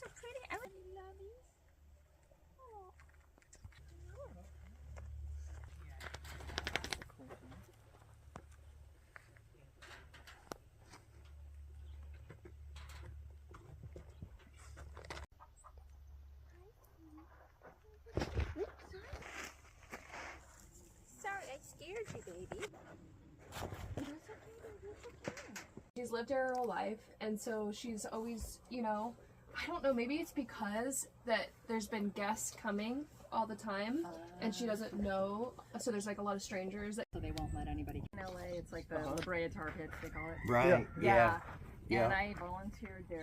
so pretty. I really love these. Sorry, I scared you, baby. She's lived here her whole life, and so she's always, you know, I don't know, maybe it's because that there's been guests coming all the time, and she doesn't know, so there's like a lot of strangers. So they won't let anybody in LA. It's like the La Brea Tar Pits, they call it. Right. Yeah. Yeah. And I volunteered there.